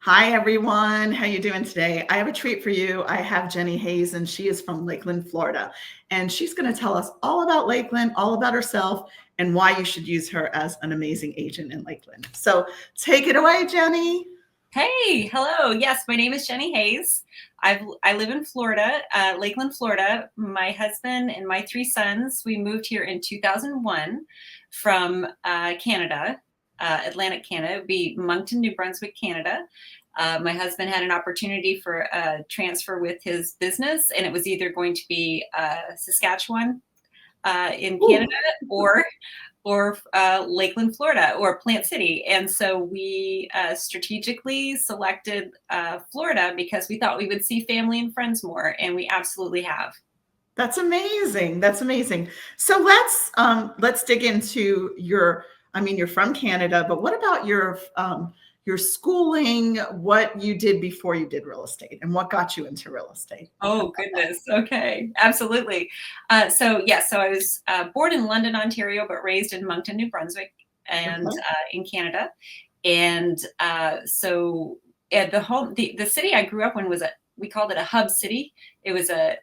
Hi, everyone. How you doing today? I have a treat for you. I have Jenny Hayes, and she is from Lakeland, Florida. And she's going to tell us all about Lakeland, all about herself, and why you should use her as an amazing agent in Lakeland. So take it away, Jenny. Hey, hello. Yes, my name is Jenny Hayes. I live in Florida, Lakeland, Florida. My husband and my three sons, we moved here in 2001 from Canada, Atlantic Canada. It would be Moncton, New Brunswick, Canada. My husband had an opportunity for a transfer with his business, and it was either going to be Saskatchewan in Ooh, Canada or Lakeland, Florida, or Plant City. And so we strategically selected Florida because we thought we would see family and friends more, and we absolutely have. that's amazing. That's amazing. So let's dig into your. I mean, you're from Canada, but what about your schooling? What you did before you did real estate, and what got you into real estate? Oh, goodness. Okay, absolutely. So I was born in London, Ontario, but raised in Moncton, New Brunswick, and Okay. in Canada. And so at the city I grew up in we called it a hub city. It was a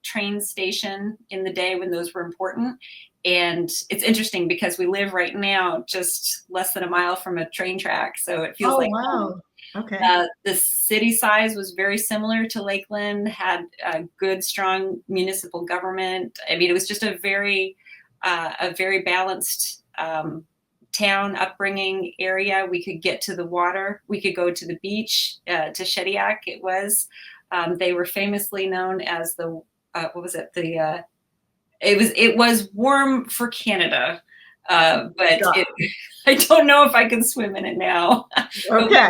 train station in the day when those were important. And it's interesting because we live right now just less than a mile from a train track. So it feels Oh, like home. wow. Okay. The city size was very similar to Lakeland, had a good, strong municipal government. I mean, it was just a very balanced town upbringing area. We could get to the water. We could go to the beach, to Shediac. They were famously known as what was it? It was warm for Canada, but Got I don't know if I can swim in it now. But Okay.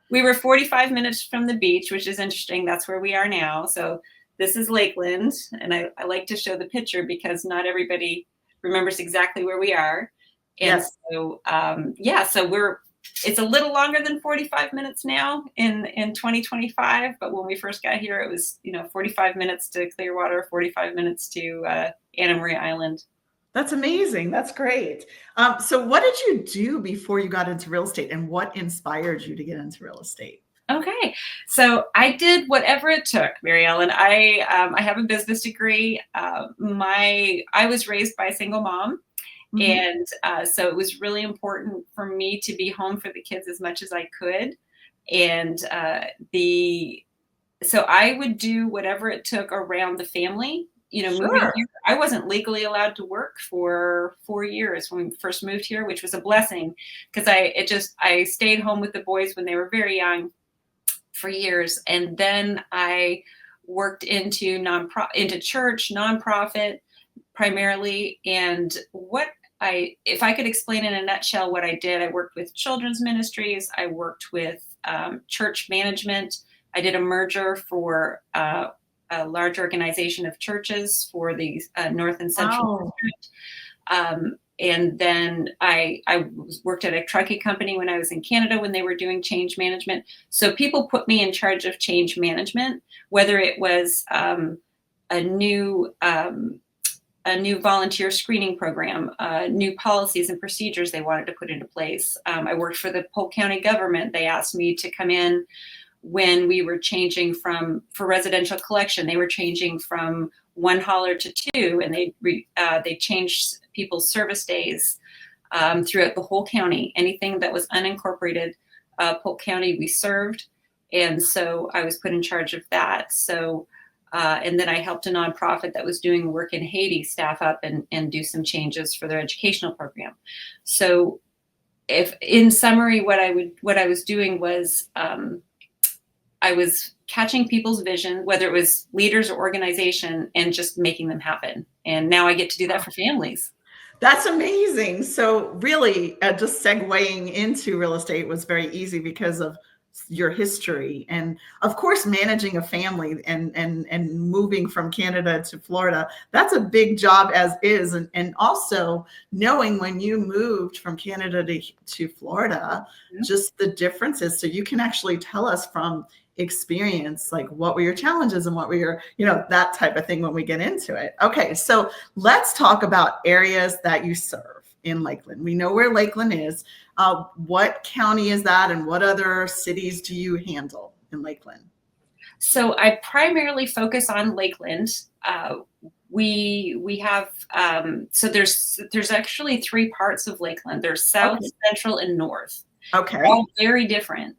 we were 45 minutes from the beach, which is interesting. That's where we are now. So this is Lakeland, and I like to show the picture because not everybody remembers exactly where we are. And Yes. so, it's a little longer than 45 minutes now in 2025. But when we first got here, it was 45 minutes to Clearwater, 45 minutes to Anna Maria Island. That's amazing. That's great. So what did you do before you got into real estate, and what inspired you to get into real estate? Okay, so I did whatever it took, Mary Ellen. I have a business degree. I was raised by a single mom, Mhm. and so it was really important for me to be home for the kids as much as I could. And the so I would do whatever it took around the family. Moving Sure. here, I wasn't legally allowed to work for 4 years when we first moved here, which was a blessing because I stayed home with the boys when they were very young for years, and then I worked into church, nonprofit primarily. And if I could explain in a nutshell what I did, I worked with children's ministries, I worked with church management. I did a merger for a large organization of churches for the North and Central Wow. District. And then I worked at a trucking company when I was in Canada when they were doing change management. So people put me in charge of change management, whether it was a new volunteer screening program, new policies and procedures they wanted to put into place. I worked for the Polk County government. They asked me to come in when we were changing for residential collection. They were changing from one hauler to two, and they changed people's service days throughout the whole county. Anything that was unincorporated Polk County, we served. And so I was put in charge of that. So and then I helped a nonprofit that was doing work in Haiti staff up and do some changes for their educational program. So, if in summary, what I was doing was I was catching people's vision, whether it was leaders or organization, and just making them happen. And now I get to do that for families. That's amazing. So really, just segueing into real estate was very easy because of your history, and of course managing a family and moving from Canada to Florida. That's a big job as is, and also knowing when you moved from Canada to Florida, just the differences. So you can actually tell us from experience, like what were your challenges and what were your, that type of thing when we get into it. Okay, so let's talk about areas that you serve in Lakeland. We know where Lakeland is. What county is that, and what other cities do you handle in Lakeland? So I primarily focus on Lakeland. We have so there's actually three parts of Lakeland. There's South, Okay. Central, and North. Okay. All very different.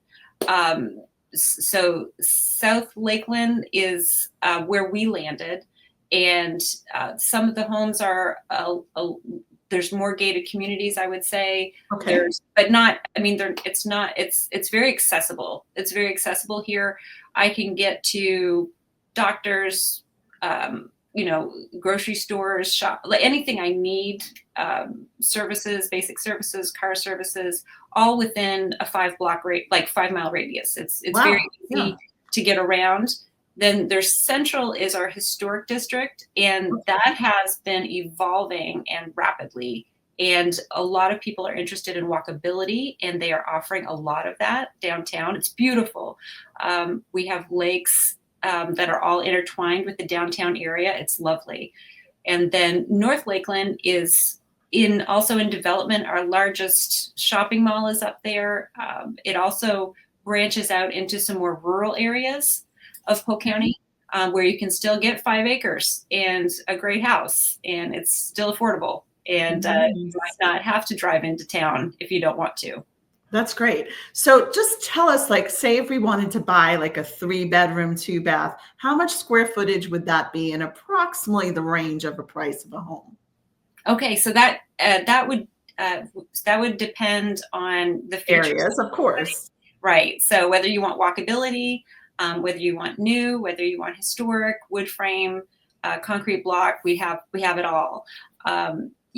So South Lakeland is where we landed, and some of the homes are there's more gated communities, I would say. Okay. There's, but not. I mean, it's not. It's very accessible. It's very accessible here. I can get to doctors, grocery stores, shop, like anything I need, services, basic services, car services, all within a 5 mile radius. It's Wow. very easy Yeah. to get around. Then there's Central is our historic district, and that has been evolving and rapidly. And a lot of people are interested in walkability, and they are offering a lot of that downtown. It's beautiful. We have lakes that are all intertwined with the downtown area. It's lovely. And then North Lakeland is also in development. Our largest shopping mall is up there. It also branches out into some more rural areas of Polk County, where you can still get 5 acres and a great house, and it's still affordable. And you might not have to drive into town if you don't want to. That's great. So just tell us, like, say if we wanted to buy like a 3-bedroom, 2-bath, how much square footage would that be, and approximately the range of a price of a home? Okay, so that would depend on the features. Areas, of course. Right. So whether you want walkability, whether you want new, whether you want historic, wood frame, concrete block, we have it all.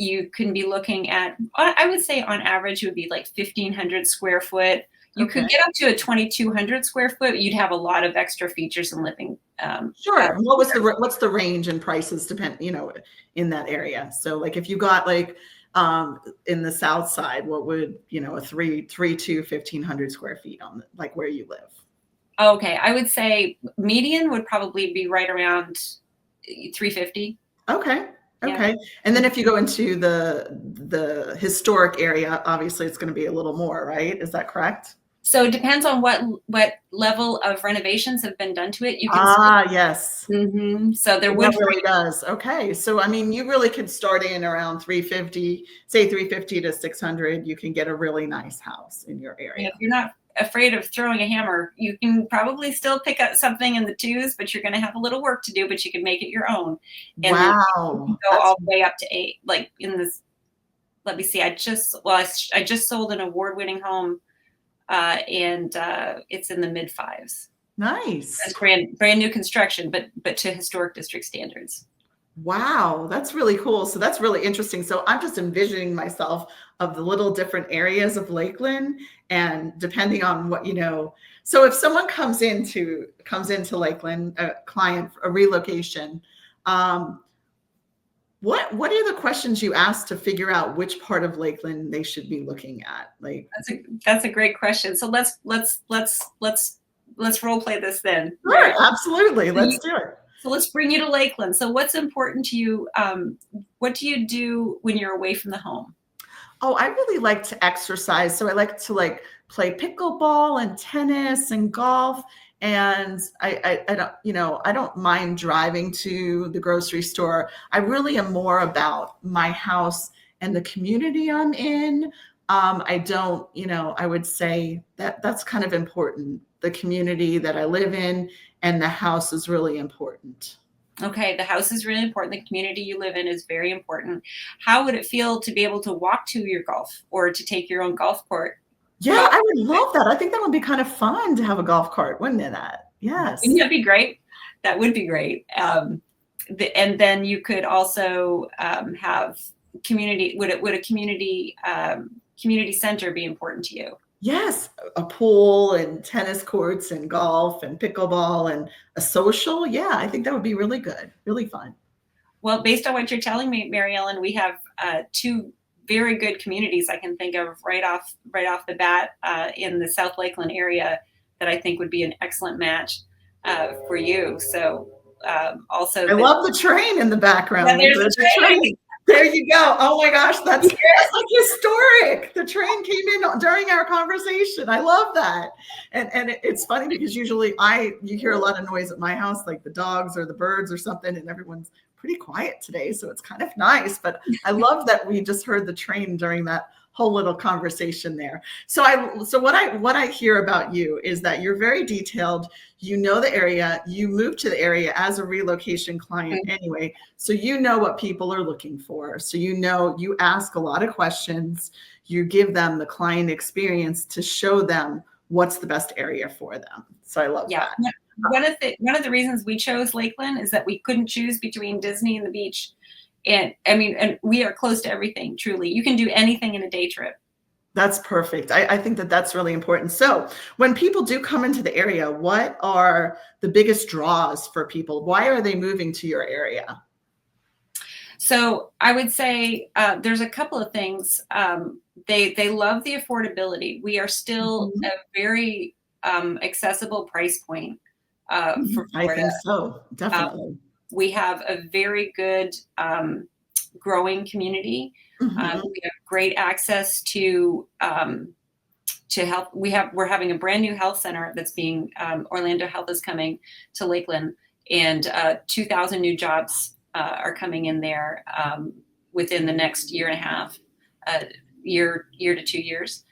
You can be looking at, I would say on average, it would be like 1,500 square foot. You could get up to a 2,200 square foot. You'd have a lot of extra features and living. Sure. What's the range and prices in that area? So like if you got like in the south side, what would a 3 to 1,500 square feet on like where you live? Okay, I would say median would probably be right around 350. Okay. Yeah. And then if you go into the historic area, obviously it's going to be a little more, right? Is that correct? So it depends on what level of renovations have been done to it. You can yes. Mm-hmm. So there That really does. Okay. So, I mean, you really could start in around 350, say 350 to 600. You can get a really nice house in your area. If you're not afraid of throwing a hammer, you can probably still pick up something in the 2s, but you're going to have a little work to do, but you can make it your own. And wow. Then you can go all the way up to 8, like in this, let me see. I just sold an award-winning home, and it's in the mid-5s. Nice. That's brand new construction, but to historic district standards. Wow, that's really cool. So that's really interesting. So I'm just envisioning myself of the little different areas of Lakeland, and depending on what, so if someone comes into Lakeland, a client, a relocation, what are the questions you ask to figure out which part of Lakeland they should be looking at? Like that's a great question. So let's role play this then. Sure, right? Absolutely. Let's do it. So let's bring you to Lakeland. So what's important to you? What do you do when you're away from the home? Oh, I really like to exercise. So I like to play pickleball and tennis and golf. And I don't mind driving to the grocery store. I really am more about my house and the community I'm in. I would say that's kind of important. The community that I live in and the house is really important. Okay, the house is really important. The community you live in is very important. How would it feel to be able to walk to your golf or to take your own golf court? Yeah, I would love that. I think that would be kind of fun to have a golf cart, wouldn't it? Yes. Wouldn't that be great? That would be great. And then you could also have community. Would a community center be important to you? Yes, a pool and tennis courts and golf and pickleball and a social. Yeah, I think that would be really good, really fun. Well, based on what you're telling me, Mary Ellen, we have 2 very good communities I can think of right off the bat in the South Lakeland area that I think would be an excellent match for you. So also, I love the train in the background. There's the train. There you go. Oh my gosh, that's like historic. The train came in during our conversation. I love that. And it's funny because usually you hear a lot of noise at my house, like the dogs or the birds or something, and everyone's pretty quiet today. So it's kind of nice. But I love that we just heard the train during that whole little conversation there. So what I hear about you is that you're very detailed. You know the area. You moved to the area as a relocation client anyway. So you know what people are looking for. So you ask a lot of questions. You give them the client experience to show them what's the best area for them. So I love that. One of the reasons we chose Lakeland is that we couldn't choose between Disney and the beach. And and we are close to everything, truly. You can do anything in a day trip. That's perfect. I think that that's really important. So when people do come into the area, what are the biggest draws for people? Why are they moving to your area? So I would say there's a couple of things. They love the affordability. We are still a very accessible price point for Florida. I think so, definitely. We have a very good growing community. We have great access to health. We're having a brand new health center that's being Orlando Health is coming to Lakeland, and 2,000 new jobs are coming in there within the next year and a half, year to 2 years.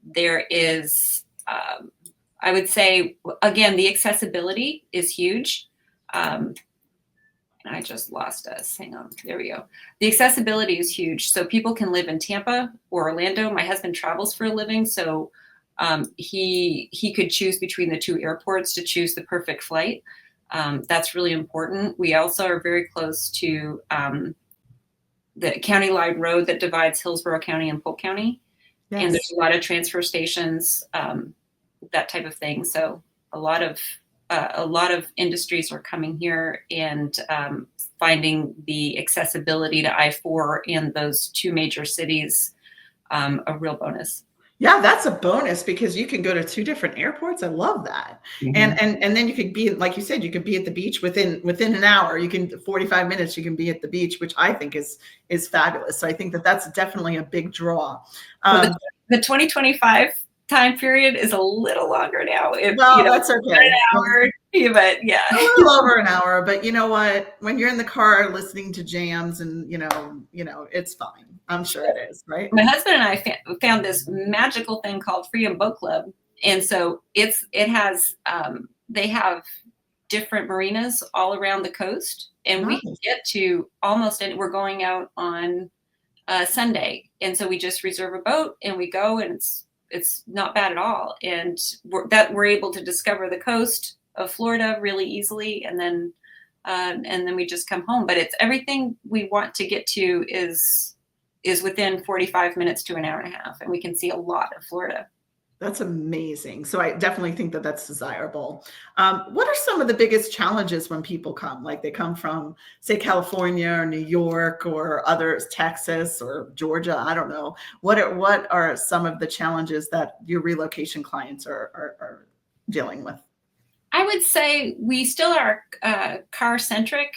There is, I would say, again, the accessibility is huge. I just lost us. Hang on. There we go. The accessibility is huge. So people can live in Tampa or Orlando. My husband travels for a living, so he could choose between the two airports to choose the perfect flight. That's really important. We also are very close to the county line road that divides Hillsborough County and Polk County. Yes. And there's a lot of transfer stations, that type of thing. So a lot of industries are coming here and finding the accessibility to I-4 in those two major cities a real bonus. Yeah, that's a bonus because you can go to two different airports. I love that. And then you could be, like you said, you could be at the beach within an hour. You can 45 minutes. You can be at the beach, which I think is fabulous. So I think that that's definitely a big draw. The 2025 time period is a little longer now. That's okay. An hour, but yeah, a little over an hour. But you know what? When you're in the car listening to jams, and it's fine. I'm sure it is, right? My husband and I found this magical thing called Freedom Boat Club, and so they have different marinas all around the coast, and we can get to almost. And we're going out on Sunday, and so we just reserve a boat and we go, and it's not bad at all. And we're able to discover the coast of Florida really easily. And then we just come home, but it's everything we want to get to is within 45 minutes to an hour and a half. And we can see a lot of Florida. That's amazing. So I definitely think that that's desirable. What are some of the biggest challenges when people come? Like they come from, say, California or New York or others, Texas or Georgia. I don't know. What are some of the challenges that your relocation clients are dealing with? I would say we still are car centric.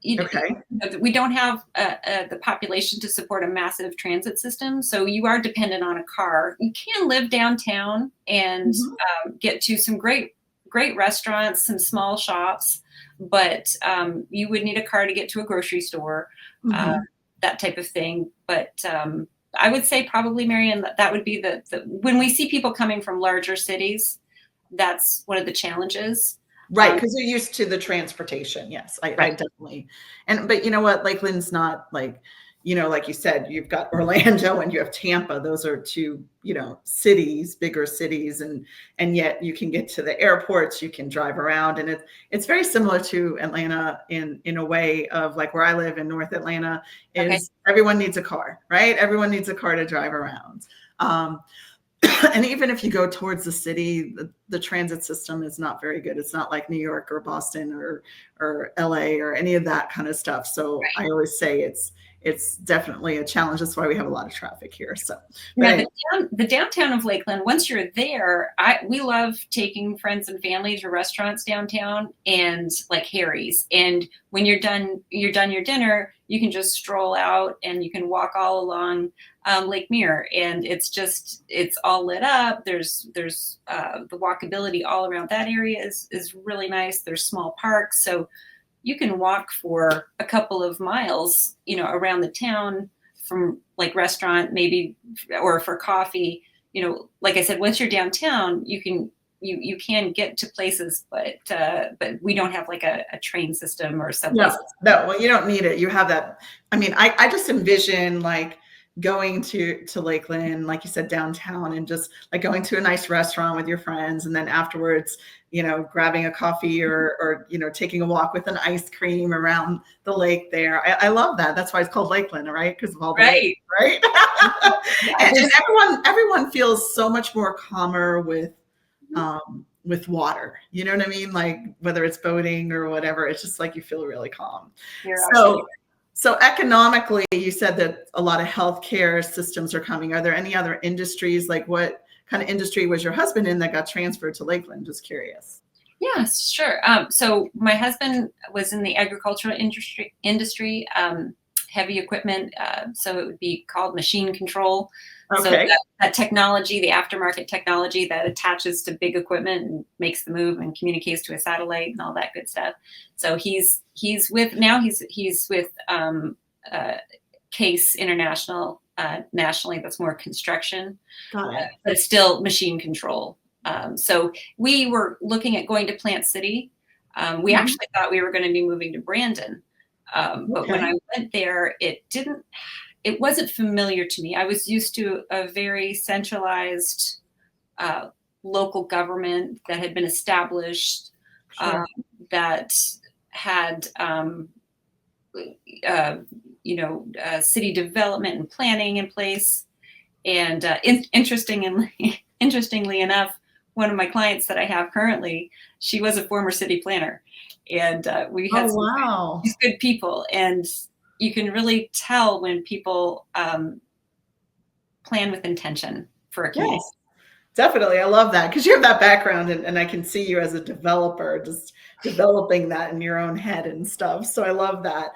Okay. We don't have the population to support a massive transit system, so you are dependent on a car. You can live downtown and get to some great restaurants, some small shops, but you would need a car to get to a grocery store, that type of thing. But I would say probably, Marianne, that would be the when we see people coming from larger cities, that's one of the challenges. Right, because you're used to the transportation. Yes, I definitely. But you know what? Lakeland's not like, like you said, you've got Orlando and you have Tampa. Those are two, cities, bigger cities, and yet you can get to the airports. You can drive around, and it's very similar to Atlanta in a way of like where I live in North Atlanta. Everyone needs a car, right? Everyone needs a car to drive around. And even if you go towards the city, the transit system is not very good. It's not like New York or Boston or LA or any of that kind of stuff. So I always say it's definitely a challenge. That's why we have a lot of traffic here. So, but Yeah, anyway. the downtown of Lakeland, once you're there, we love taking friends and family to restaurants downtown and like Harry's. And when you're done your dinner, you can just stroll out and you can walk all along Lake Mirror, and it's all lit up. There's the walkability all around that area is really nice. There's small parks, so you can walk for a couple of miles, around the town from like restaurant maybe, or for coffee. Like I said, once you're downtown, you can get to places, but we don't have like a train system or subway system. No, well, you don't need it. You have that. I mean, I just envision like going to Lakeland, like you said, downtown, and just like going to a nice restaurant with your friends, and then afterwards, grabbing a coffee or taking a walk with an ice cream around the lake there. I love that. That's why it's called Lakeland, right? Because of all the Right. lakes, right? and everyone feels so much more calmer with water. You know what I mean? Like whether it's boating or whatever, it's just like you feel really calm. So economically, you said that a lot of healthcare systems are coming. Are there any other industries? Like what kind of industry was your husband in that got transferred to Lakeland? Just curious. Yes, sure. So my husband was in the agricultural industry, heavy equipment. So it would be called machine control. Okay. So that technology, the aftermarket technology that attaches to big equipment and makes the move and communicates to a satellite and all that good stuff. So he's with Case International nationally. That's more construction, Got it. but it's still machine control. So we were looking at going to Plant City. We actually thought we were going to be moving to Brandon. But when I went there, it wasn't familiar to me. I was used to a very centralized local government that had been established, that had, city development and planning in place. And interestingly enough, one of my clients that I have currently, she was a former city planner, and we had these good people. And you can really tell when people plan with intention for a community. Yes, definitely. I love that because you have that background, and I can see you as a developer, just developing that in your own head and stuff. So I love that.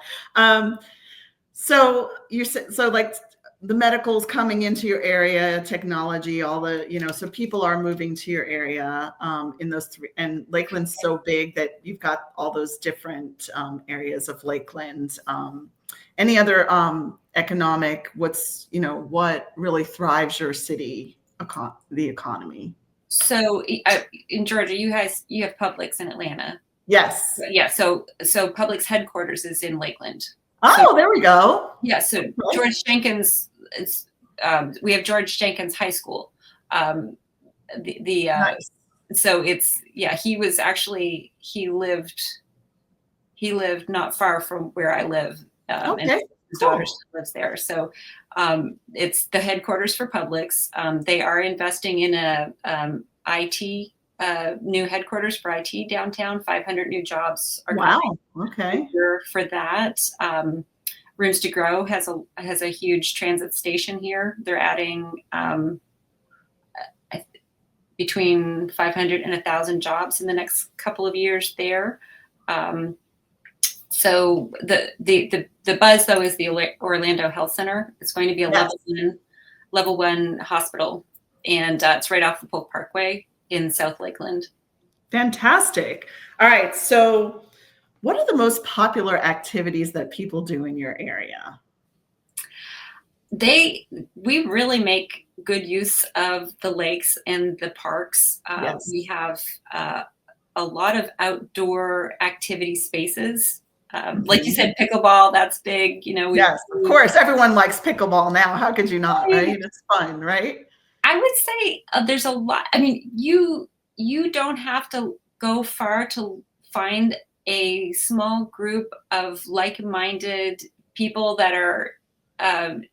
So you said, so like the medical's coming into your area, technology, all the, so people are moving to your area in those three, and Lakeland's so big that you've got all those different areas of Lakeland. Any other economic, what really thrives your city, the economy? So in Georgia, you have Publix in Atlanta. Yes. Yeah. So Publix headquarters is in Lakeland. Oh, there we go. Yeah. So George Jenkins is. We have George Jenkins High School. Nice. So it's he lived not far from where I live. And his daughter still lives there. So it's the headquarters for Publix. They are investing in a IT new headquarters for IT downtown. 500 new jobs are coming for that. Rooms to Grow has a huge transit station here. They're adding between 500 and 1,000 jobs in the next couple of years there. So the buzz though is the Orlando Health Center. It's going to be a level one hospital, and it's right off the Polk Parkway in South Lakeland. Fantastic. All right. So what are the most popular activities that people do in your area? We really make good use of the lakes and the parks. We have a lot of outdoor activity spaces. Like you said, pickleball, that's big. Yes, of course. Everyone likes pickleball now. How could you not, right? It's fun, right? I would say there's a lot. I mean, you don't have to go far to find a small group of like-minded people that are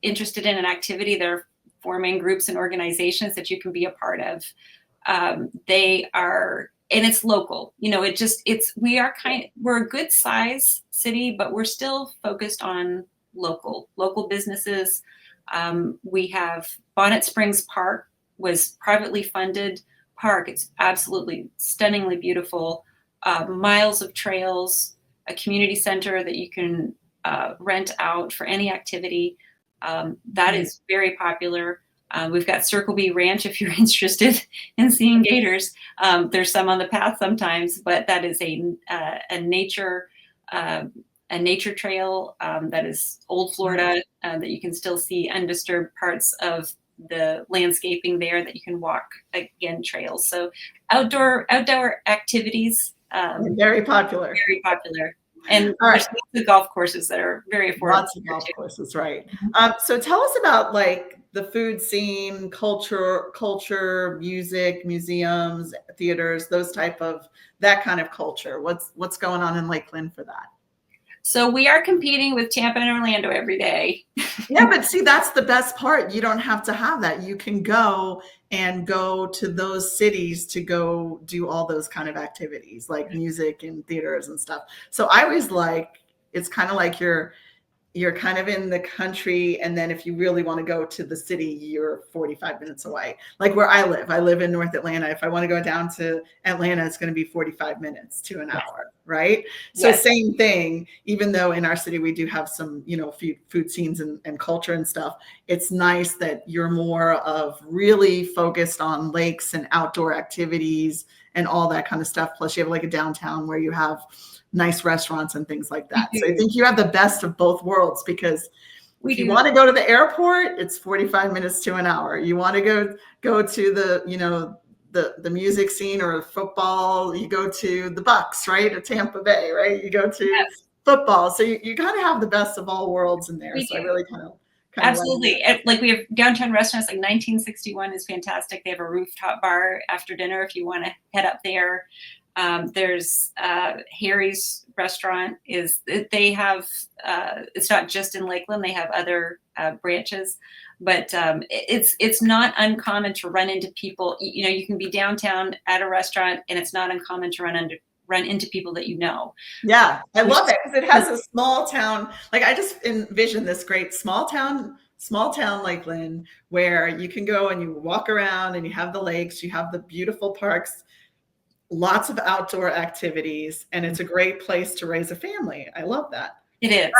interested in an activity. They're forming groups and organizations that you can be a part of. They are, and it's local. We're a good size city, but we're still focused on local businesses. We have Bonnet Springs Park was privately funded park. It's absolutely stunningly beautiful. Miles of trails, a community center that you can rent out for any activity. That is very popular. We've got Circle B Ranch if you're interested in seeing gators. There's some on the path sometimes, but that is a nature trail that is old Florida that you can still see undisturbed parts of the landscaping there that you can walk, again, trails. So outdoor activities. Very popular. Very popular. And All right. there's the golf courses that are very affordable. Lots of golf courses, right? So tell us about like the food scene, culture, music, museums, theaters, that kind of culture. What's going on in Lakeland for that? So we are competing with Tampa and Orlando every day. Yeah, but see, that's the best part. You don't have to have that. You can go to those cities to go do all those kind of activities like music and theaters and stuff. So I always it's kind of like you're kind of in the country, and then if you really want to go to the city, you're 45 minutes away. Like where I live in North Atlanta. If I want to go down to Atlanta, it's going to be 45 minutes to an hour, right? So same thing, even though in our city we do have some, food scenes and culture and stuff, it's nice that you're more of really focused on lakes and outdoor activities and all that kind of stuff. Plus you have like a downtown where you have nice restaurants and things like that. So I think you have the best of both worlds, because if you want to go to the airport, it's 45 minutes to an hour. You want to go to the music scene or football, you go to the Bucks, right? Or Tampa Bay, right? You go to football. So you kind of have the best of all worlds in there. So I really kind of absolutely. Like we have downtown restaurants, like 1961 is fantastic. They have a rooftop bar after dinner if you want to head up there. There's Harry's restaurant they have, it's not just in Lakeland, they have other branches, but it's not uncommon to run into people. You can be downtown at a restaurant and it's not uncommon to run into people that you know. Yeah, I love it because it has a small town. Like I just envision this great small town Lakeland where you can go and you walk around and you have the lakes, you have the beautiful parks, lots of outdoor activities, and it's a great place to raise a family. I love that. It is.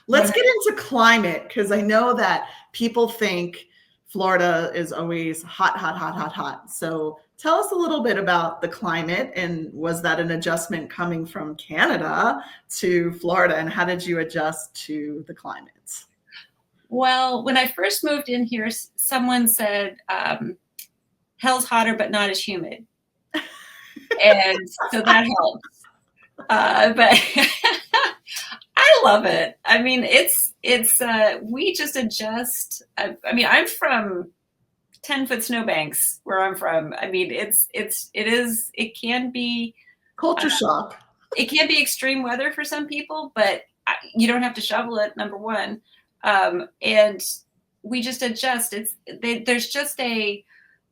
Let's get into climate, because I know that people think Florida is always hot, hot, hot, hot, hot. So tell us a little bit about the climate, and was that an adjustment coming from Canada to Florida, and how did you adjust to the climate? Well, when I first moved in here, someone said, hell's hotter, but not as humid. And so that helps. But I love it. I mean, it's we just adjust. I mean, I'm from 10-foot snowbanks where I'm from. I mean, it can be culture shock. It can be extreme weather for some people, but you don't have to shovel it, number one. And we just adjust. There's just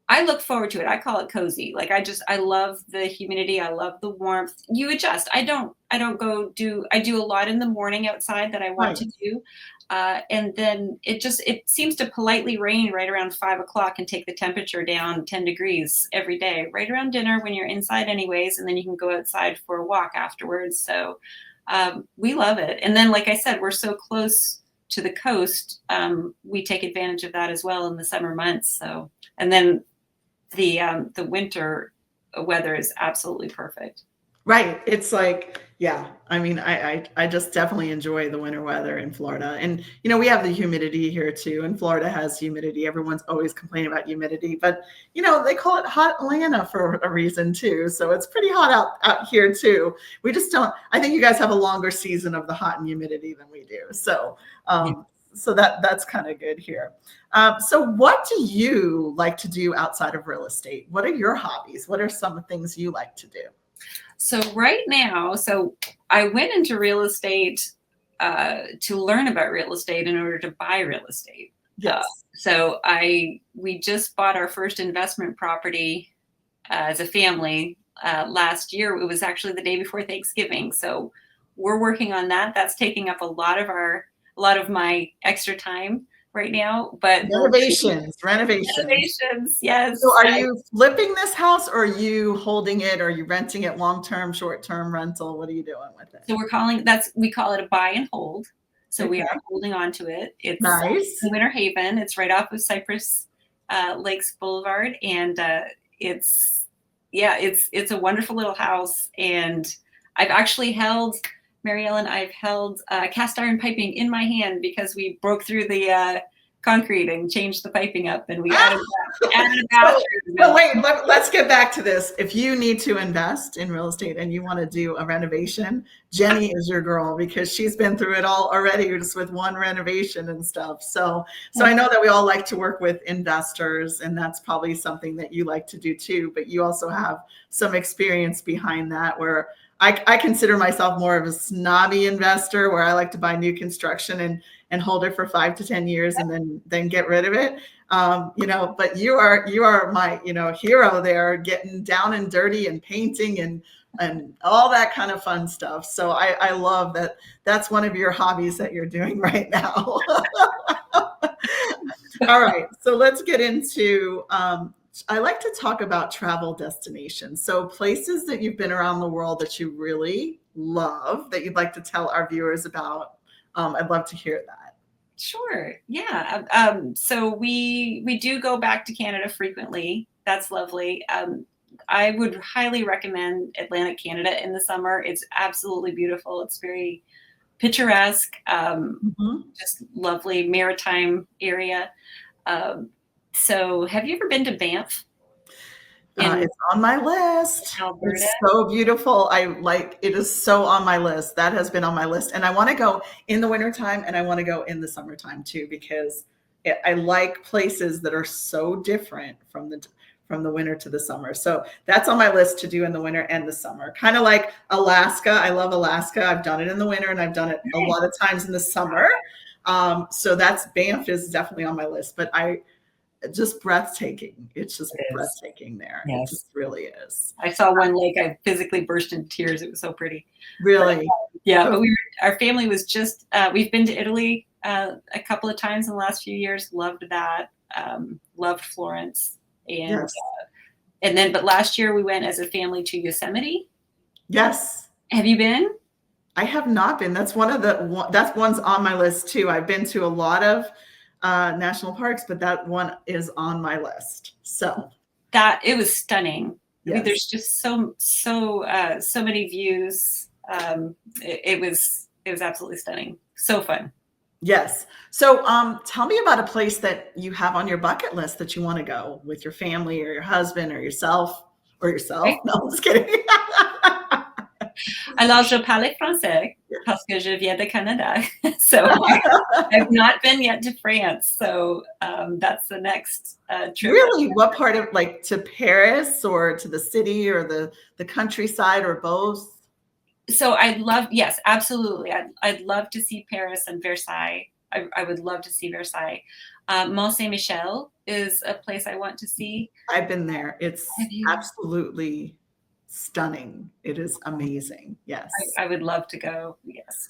I look forward to it. I call it cozy. Like I love the humidity. I love the warmth. You adjust. I do a lot in the morning outside that I want to do. And then it seems to politely rain right around 5 o'clock and take the temperature down 10 degrees every day, right around dinner when you're inside anyways. And then you can go outside for a walk afterwards. So, we love it. And then, like I said, we're so close to the coast. We take advantage of that as well in the summer months. So, and then the winter weather is absolutely perfect. Right. It's like, yeah, I mean, I just definitely enjoy the winter weather in Florida. And, we have the humidity here too. And Florida has humidity. Everyone's always complaining about humidity, but, they call it hot Atlanta for a reason too. So it's pretty hot out here too. We just I think you guys have a longer season of the hot and humidity than we do. So, so that's kind of good here. So what do you like to do outside of real estate? What are your hobbies? What are some things you like to do? So right now, I went into real estate to learn about real estate in order to buy real estate. Yes. We just bought our first investment property as a family last year. It was actually the day before Thanksgiving. So we're working on that. That's taking up a lot of our a lot of my extra time right now. But Renovations. yes. So are you flipping this house, or are you holding it, or are you renting it long-term, short-term rental? What are you doing with it? So we call it a buy and hold. So we are holding on to it. It's nice. in Winter Haven. It's right off of Cypress Lakes Boulevard, and it's a wonderful little house. And I've actually held, Mary Ellen, I've held cast iron piping in my hand because we broke through the concrete and changed the piping up, and we added a bathroom. So wait, let's get back to this. If you need to invest in real estate and you want to do a renovation, Jenny is your girl, because she's been through it all already, just with one renovation and stuff. So I know that we all like to work with investors, and that's probably something that you like to do too, but you also have some experience behind that, where I consider myself more of a snobby investor, where I like to buy new construction and hold it for 5 to 10 years and then get rid of it. But you are my, hero there, getting down and dirty and painting and all that kind of fun stuff. So I love that. That's one of your hobbies that you're doing right now. All right. So let's get into, I like to talk about travel destinations. So places that you've been around the world that you really love, that you'd like to tell our viewers about. I'd love to hear that. Sure. Yeah. So we do go back to Canada frequently. That's lovely. I would highly recommend Atlantic Canada in the summer. It's absolutely beautiful. It's very picturesque, just lovely maritime area. So have you ever been to Banff? It's on my list. Alberta? It's so beautiful. It is so on my list. That has been on my list. And I want to go in the wintertime, and I want to go in the summertime too, because I like places that are so different from the winter to the summer. So that's on my list to do in the winter and the summer. Kind of like Alaska. I love Alaska. I've done it in the winter, and I've done it a lot of times in the summer. So Banff is definitely on my list, but just breathtaking. It's just breathtaking there. Yes. It just really is. I saw one lake. I physically burst into tears. It was so pretty. Really? But our family was just, we've been to Italy a couple of times in the last few years. Loved that. Loved Florence. And but last year we went as a family to Yosemite. Yes. Have you been? I have not been. That's one's on my list too. I've been to a lot of national parks, but that one is on my list. So it was stunning. Yes. I mean, there's just so many views. It was absolutely stunning. So fun. Yes. So tell me about a place that you have on your bucket list that you want to go with your family or your husband or yourself. Right. No, I'm just kidding. Alors, je parle français parce que je viens de Canada. So I've not been yet to France. So that's the next trip. Really? What part of, to Paris or to the city or the countryside or both? So yes, absolutely. I'd love to see Paris and Versailles. I would love to see Versailles. Mont Saint-Michel is a place I want to see. I've been there. It's absolutely stunning. It is amazing. Yes. I would love to go. Yes.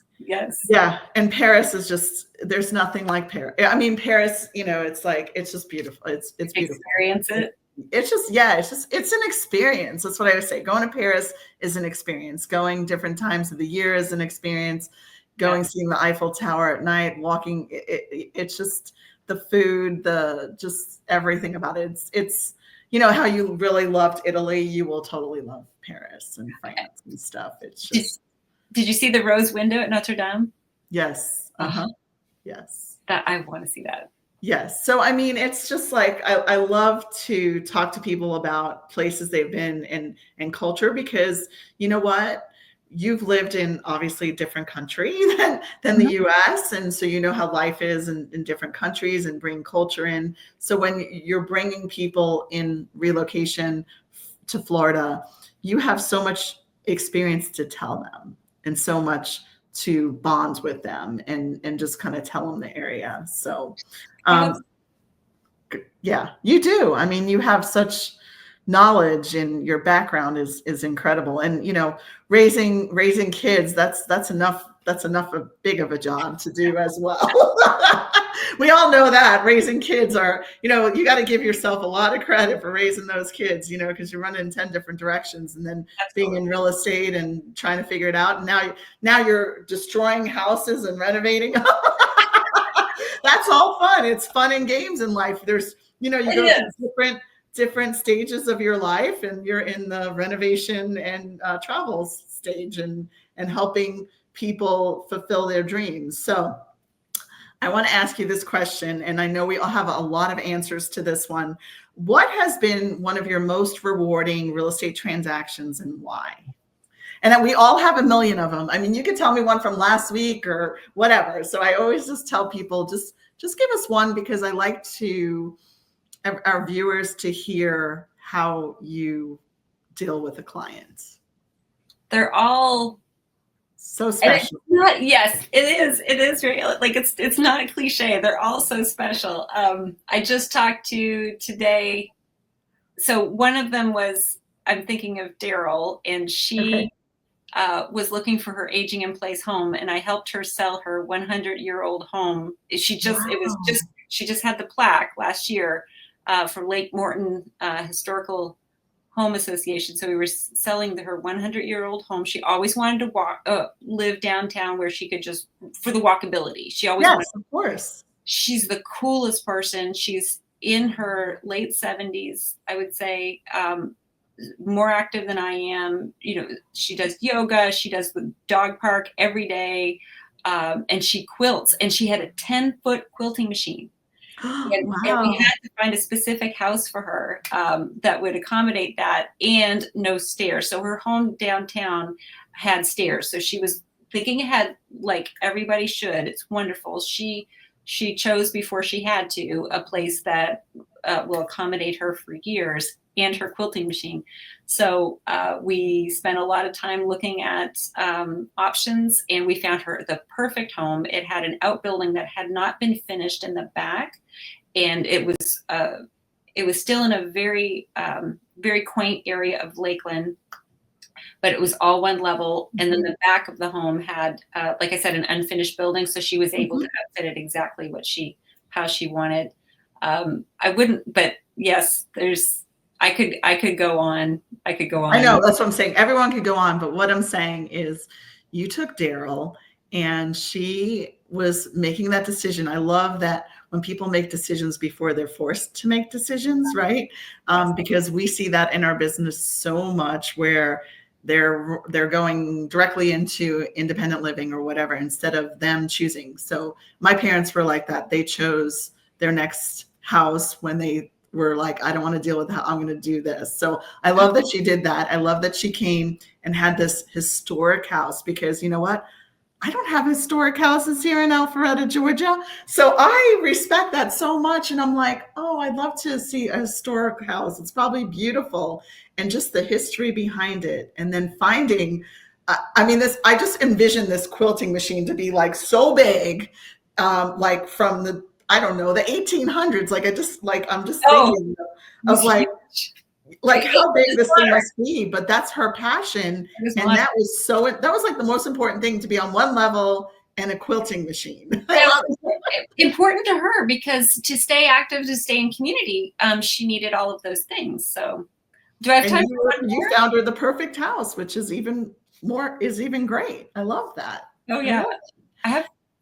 Yeah. And Paris is there's nothing like Paris. I mean, Paris, it's just beautiful. It's beautiful. Experience it. It's an experience. That's what I would say. Going to Paris is an experience. Going different times of the year is an experience. Seeing the Eiffel Tower at night, walking. It's just the food, just everything about it. It's how you really loved Italy, you will totally love Paris and France and stuff. It's just. Did you see the rose window at Notre Dame? Yes. Yes. That I want to see that. Yes. So, I mean, it's just I love to talk to people about places they've been and culture, because you know what? You've lived in obviously a different country than the US. And so you know how life is in different countries and bring culture in. So when you're bringing people in relocation to Florida, you have so much experience to tell them and so much to bond with them and just kind of tell them the area. So you do. I mean, you have such knowledge, and your background is incredible. And raising kids, that's enough that's enough of big of a job to do as well. We all know that raising kids are, you got to give yourself a lot of credit for raising those kids, because you're running in 10 different directions, and then being in real estate and trying to figure it out. And now you're destroying houses and renovating. That's all fun. It's fun and games in life. There's, you go through different stages of your life, and you're in the renovation and travels stage, and helping people fulfill their dreams. So I want to ask you this question, and I know we all have a lot of answers to this one. What has been one of your most rewarding real estate transactions, and why? And we all have a million of them. I mean, you could tell me one from last week or whatever. So I always just tell people, just give us one, because I like our viewers to hear how you deal with a client. They're all so special. Yes, it is. It is very, like, it's not a cliche. They're all so special. I just talked to today. So one of them was, I'm thinking of Daryl, and she was looking for her aging in place home, and I helped her sell her 100-year-old home. She just had the plaque last year from Lake Morton Historical Home Association. So we were selling her 100-year-old home. She always wanted to live downtown, where she could just, for the walkability. She always wanted. Of course. She's the coolest person. She's in her late 70s, I would say, more active than I am. She does yoga. She does the dog park every day. And she quilts, and she had a 10-foot quilting machine. And we had to find a specific house for her that would accommodate that, and no stairs. So her home downtown had stairs. So she was thinking ahead, like everybody should. It's wonderful. She chose, before she had to, a place that will accommodate her for years, and her quilting machine. So we spent a lot of time looking at options, and we found her the perfect home. It had an outbuilding that had not been finished in the back, and it was still in a very very quaint area of Lakeland, but it was all one level. And then the back of the home had, like I said, an unfinished building, so she was able to outfit it exactly how she wanted. I wouldn't, but yes, I could go on. I know, that's what I'm saying. Everyone could go on, but what I'm saying is, you took Daryl, and she was making that decision. I love that when people make decisions before they're forced to make decisions, right? Because we see that in our business so much, where they're going directly into independent living or whatever, instead of them choosing. So my parents were like that. They chose their next house when they were like, I don't want to deal with how I'm going to do this. So I love that she did that. I love that she came and had this historic house, because you know what? I don't have historic houses here in Alpharetta, Georgia. So I respect that so much. And I'm like, oh, I'd love to see a historic house. It's probably beautiful. And just the history behind it. And then finding, I just envision this quilting machine to be like so big, like from the 1800s. I'm just thinking of like how big this thing must be, but that's her passion. And that was like the most important thing, to be on one level and a quilting machine. Important to her, because to stay active, to stay in community, she needed all of those things. So do I have time for one more? You found her the perfect house, which is even great. I love that. Oh yeah.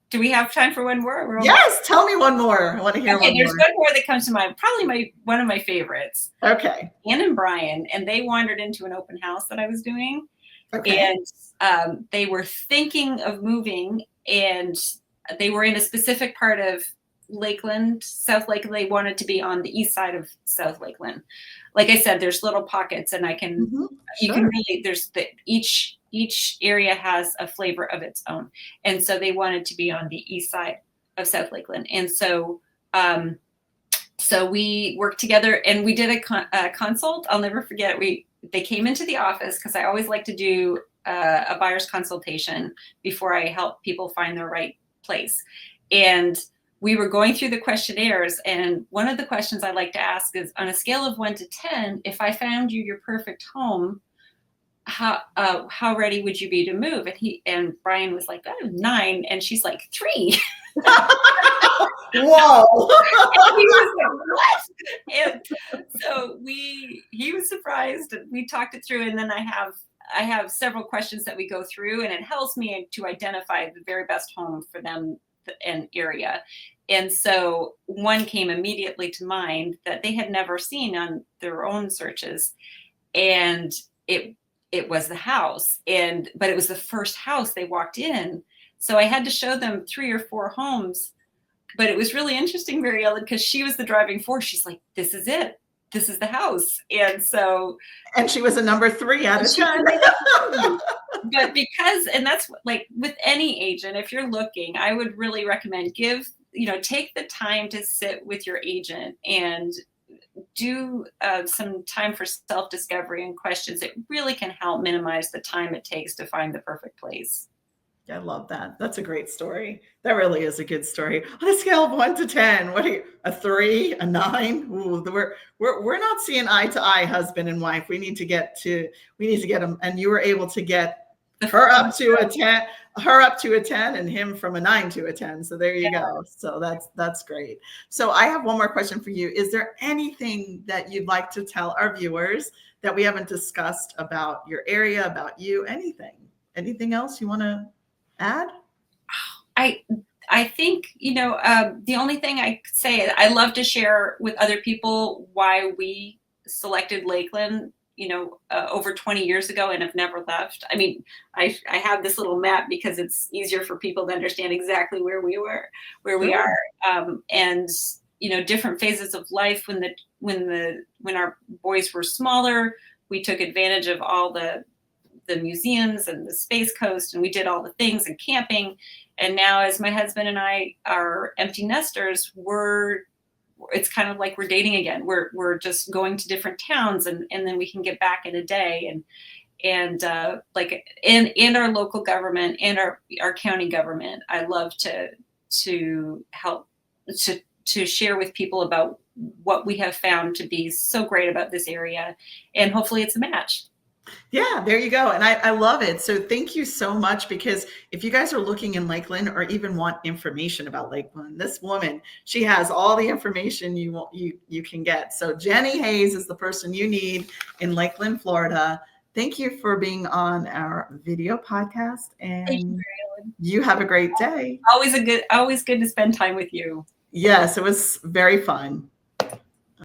Do we have time for one more? Yes, tell me one more. I want to hear one more. There's one more that comes to mind. Probably one of my favorites. Okay. Ann and Brian, and they wandered into an open house that I was doing. Okay. And they were thinking of moving, and they were in a specific part of Lakeland, South Lakeland. They wanted to be on the east side of South Lakeland. Like I said, there's little pockets, and you can really, each area has a flavor of its own. And so they wanted to be on the east side of South Lakeland. And so, so we worked together, and we did a consult. I'll never forget. They came into the office, because I always like to do a buyer's consultation before I help people find their right place. And we were going through the questionnaires, and one of the questions I like to ask is, on a scale of 1 to 10, if I found you your perfect home, how ready would you be to move? And Brian was like, oh, 9. And she's like, 3. Whoa. And he was like, what? And so he was surprised, and we talked it through. And then I have several questions that we go through, and it helps me to identify the very best home for them and area. And so one came immediately to mind that they had never seen on their own searches. And it was the house. But it was the first house they walked in. So I had to show them 3 or 4 homes. But it was really interesting, Mary Ellen, because she was the driving force. She's like, this is it. This is the house. And she was a number 3 out of 10. But and that's like with any agent, if you're looking, I would really recommend take the time to sit with your agent and do some time for self-discovery and questions. It really can help minimize the time it takes to find the perfect place. I love that. That's a great story. That really is a good story. On a scale of 1 to 10, what are you? A 3, a 9? Ooh, we're not seeing eye to eye, husband and wife. We need to get them. And you were able to get her up to a 10, and him from a 9 to a 10. So there you go. So that's great. So I have one more question for you. Is there anything that you'd like to tell our viewers that we haven't discussed about your area, about you? Anything else you want to add? I think, the only thing I could say is I love to share with other people why we selected Lakeland, over 20 years ago and have never left. I mean, I have this little map because it's easier for people to understand exactly where we are. And, different phases of life when our boys were smaller, we took advantage of all the museums and the Space Coast, and we did all the things and camping. And now, as my husband and I are empty nesters, it's kind of like we're dating again. We're just going to different towns, and then we can get back in a day. And our local government and our county government, I love to help to share with people about what we have found to be so great about this area, and hopefully it's a match. Yeah, there you go. And I love it. So thank you so much, because if you guys are looking in Lakeland or even want information about Lakeland, this woman, she has all the information you can get. So Jenny Hayes is the person you need in Lakeland, Florida. Thank you for being on our video podcast, and you have a great day. Always good to spend time with you. Yes, it was very fun.